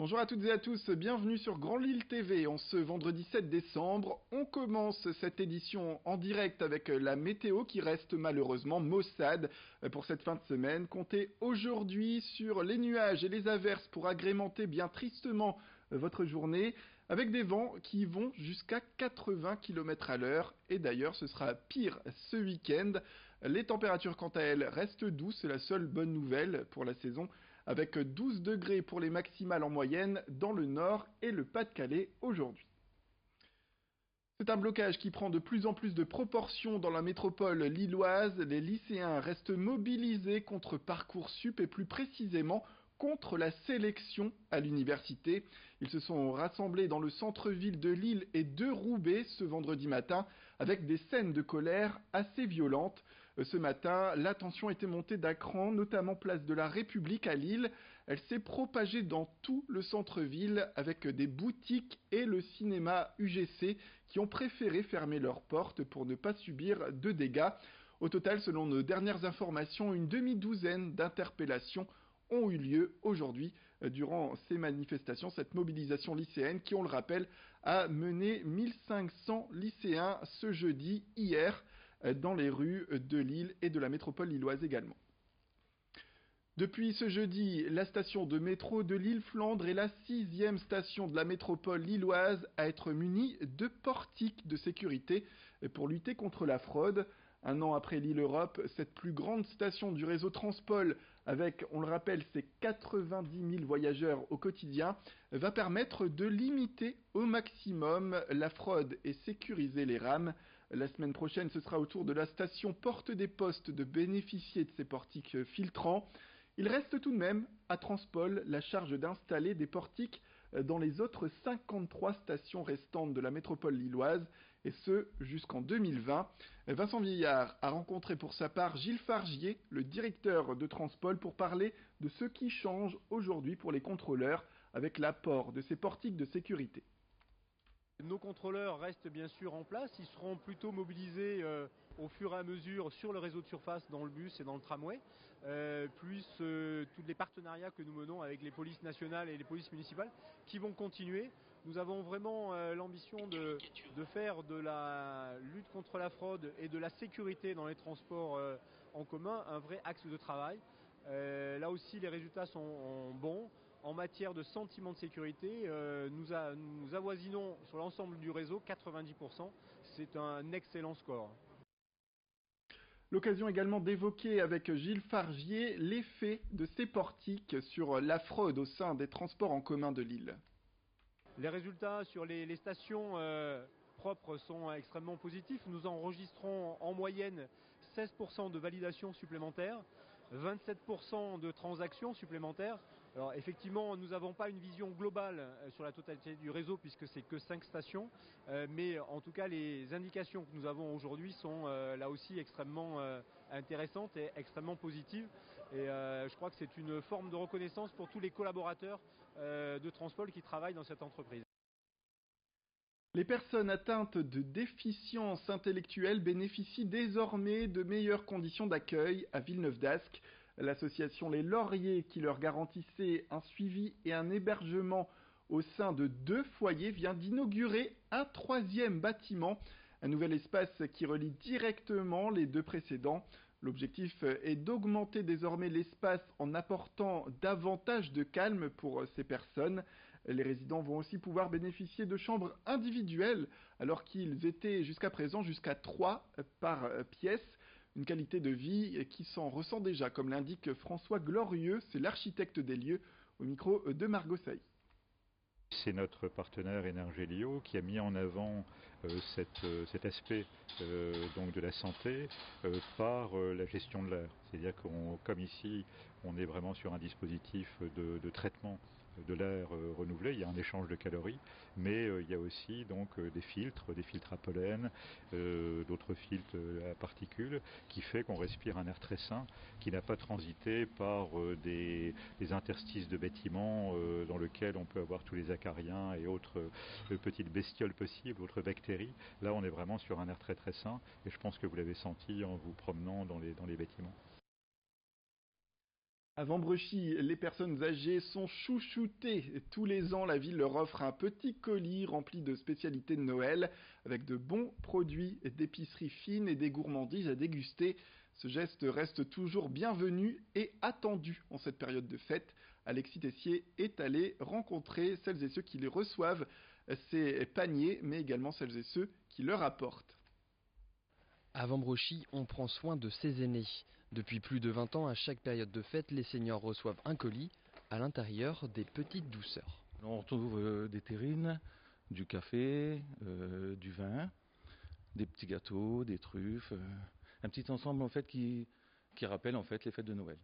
Bonjour à toutes et à tous, bienvenue sur Grand Lille TV. En ce vendredi 7 décembre, on commence cette édition en direct avec la météo qui reste malheureusement maussade pour cette fin de semaine. Comptez aujourd'hui sur les nuages et les averses pour agrémenter bien tristement votre journée avec des vents qui vont jusqu'à 80 km à l'heure. Et d'ailleurs, ce sera pire ce week-end. Les températures, quant à elles, restent douces. C'est la seule bonne nouvelle pour la saison, avec 12 degrés pour les maximales en moyenne dans le Nord et le Pas-de-Calais aujourd'hui. C'est un blocage qui prend de plus en plus de proportions dans la métropole lilloise. Les lycéens restent mobilisés contre Parcoursup et plus précisément contre la sélection à l'université. Ils se sont rassemblés dans le centre-ville de Lille et de Roubaix ce vendredi matin avec des scènes de colère assez violentes. Ce matin, la tension était montée d'un cran, notamment place de la République à Lille. Elle s'est propagée dans tout le centre-ville avec des boutiques et le cinéma UGC qui ont préféré fermer leurs portes pour ne pas subir de dégâts. Au total, selon nos dernières informations, une demi-douzaine d'interpellations ont eu lieu aujourd'hui durant ces manifestations, cette mobilisation lycéenne qui, on le rappelle, a mené 1500 lycéens ce jeudi, hier, dans les rues de Lille et de la métropole lilloise également. Depuis ce jeudi, la station de métro de Lille-Flandre est la 6e station de la métropole lilloise à être munie de portiques de sécurité pour lutter contre la fraude. Un an après Lille Europe, cette plus grande station du réseau Transpol, avec, on le rappelle, ses 90 000 voyageurs au quotidien, va permettre de limiter au maximum la fraude et sécuriser les rames. La semaine prochaine, ce sera au tour de la station Porte des Postes de bénéficier de ces portiques filtrants. Il reste tout de même à Transpol la charge d'installer des portiques dans les autres 53 stations restantes de la métropole lilloise, et ce jusqu'en 2020. Vincent Vieillard a rencontré pour sa part Gilles Fargier, le directeur de Transpol, pour parler de ce qui change aujourd'hui pour les contrôleurs avec l'apport de ces portiques de sécurité. Nos contrôleurs restent bien sûr en place, ils seront plutôt mobilisés au fur et à mesure sur le réseau de surface dans le bus et dans le tramway, plus tous les partenariats que nous menons avec les polices nationales et les polices municipales qui vont continuer. Nous avons vraiment l'ambition de faire de la lutte contre la fraude et de la sécurité dans les transports en commun un vrai axe de travail. Là aussi les résultats sont bons. En matière de sentiment de sécurité, nous avoisinons sur l'ensemble du réseau 90%. C'est un excellent score. L'occasion également d'évoquer avec Gilles Fargier l'effet de ces portiques sur la fraude au sein des transports en commun de Lille. Les résultats sur les stations propres sont extrêmement positifs. Nous enregistrons en moyenne 16% de validation supplémentaire, 27% de transactions supplémentaires. Alors effectivement, nous n'avons pas une vision globale sur la totalité du réseau puisque c'est que 5 stations, mais en tout cas les indications que nous avons aujourd'hui sont là aussi extrêmement intéressantes et extrêmement positives. Et je crois que c'est une forme de reconnaissance pour tous les collaborateurs de Transpol qui travaillent dans cette entreprise. Les personnes atteintes de déficience intellectuelle bénéficient désormais de meilleures conditions d'accueil à Villeneuve-d'Ascq. L'association Les Lauriers, qui leur garantissait un suivi et un hébergement au sein de 2 foyers, vient d'inaugurer un 3e bâtiment, un nouvel espace qui relie directement les 2 précédents. L'objectif est d'augmenter désormais l'espace en apportant davantage de calme pour ces personnes. Les résidents vont aussi pouvoir bénéficier de chambres individuelles alors qu'ils étaient jusqu'à présent jusqu'à 3 par pièce. Une qualité de vie qui s'en ressent déjà, comme l'indique François Glorieux, c'est l'architecte des lieux, au micro de Margot Sailly. C'est notre partenaire Energelio qui a mis en avant cet aspect donc de la santé par la gestion de l'air. C'est-à-dire comme ici, on est vraiment sur un dispositif de traitement de l'air renouvelé, il y a un échange de calories, mais il y a aussi donc des filtres à pollen, d'autres filtres à particules, qui fait qu'on respire un air très sain, qui n'a pas transité par des interstices de bâtiments dans lesquels on peut avoir tous les acariens et autres petites bestioles possibles, autres bactéries. Là, on est vraiment sur un air très très sain, et je pense que vous l'avez senti en vous promenant dans les bâtiments. À Vambrechy, les personnes âgées sont chouchoutées. Tous les ans, la ville leur offre un petit colis rempli de spécialités de Noël, avec de bons produits d'épicerie fine et des gourmandises à déguster. Ce geste reste toujours bienvenu et attendu en cette période de fête. Alexis Tessier est allé rencontrer celles et ceux qui les reçoivent, ces paniers, mais également celles et ceux qui leur apportent. À Vambrechy, on prend soin de ses aînés. Depuis plus de 20 ans, à chaque période de fête, les seniors reçoivent un colis, à l'intérieur des petites douceurs. On retrouve des terrines, du café, du vin, des petits gâteaux, des truffes, un petit ensemble en fait qui rappelle en fait les fêtes de Noël.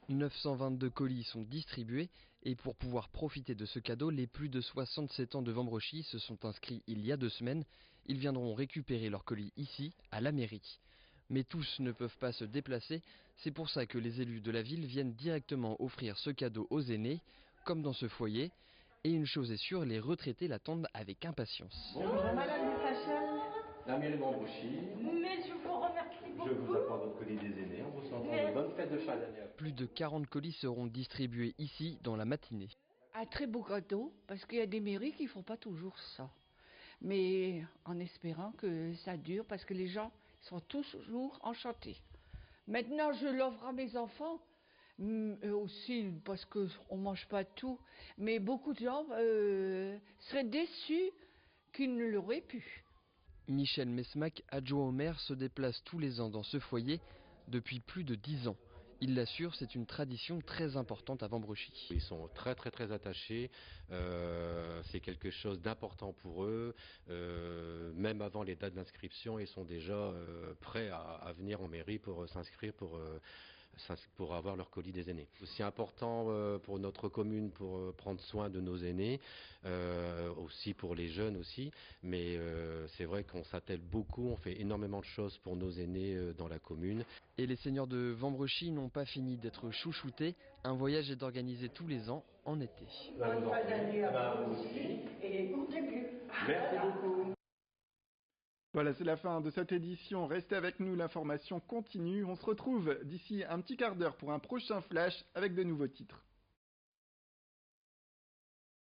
922 colis sont distribués et pour pouvoir profiter de ce cadeau, les plus de 67 ans de Vambrechy se sont inscrits il y a 2 semaines. Ils viendront récupérer leurs colis ici, à la mairie. Mais tous ne peuvent pas se déplacer, c'est pour ça que les élus de la ville viennent directement offrir ce cadeau aux aînés, comme dans ce foyer. Et une chose est sûre, les retraités l'attendent avec impatience. Bonjour Madame Lutachel, la mairie de Vambrechy. Mais je vous remercie beaucoup. Je vous apporte votre colis des aînés en vous souhaitant de bonnes fêtes de fin d'année. Plus de 40 colis seront distribués ici dans la matinée. Un très beau cadeau, parce qu'il y a des mairies qui ne font pas toujours ça. Mais en espérant que ça dure, parce que les gens sont toujours enchantés. Maintenant, je l'offre à mes enfants, eux aussi, parce qu'on ne mange pas tout. Mais beaucoup de gens seraient déçus qu'ils ne l'auraient pu. Michel Mesmac, adjoint au maire, se déplace tous les ans dans ce foyer depuis plus de 10 ans. Il l'assure, c'est une tradition très importante à Vambrechy. Ils sont très très très attachés, c'est quelque chose d'important pour eux, même avant les dates d'inscription, ils sont déjà prêts à venir en mairie pour s'inscrire pour avoir leur colis des aînés. C'est aussi important pour notre commune pour prendre soin de nos aînés, aussi pour les jeunes aussi, mais c'est vrai qu'on s'attelle beaucoup, on fait énormément de choses pour nos aînés dans la commune. Et les seniors de Vambrechy n'ont pas fini d'être chouchoutés, un voyage est organisé tous les ans en été. Bonne fin d'année à vous aussi et bon début. Merci beaucoup. Voilà, c'est la fin de cette édition. Restez avec nous, l'information continue. On se retrouve d'ici un petit quart d'heure pour un prochain flash avec de nouveaux titres.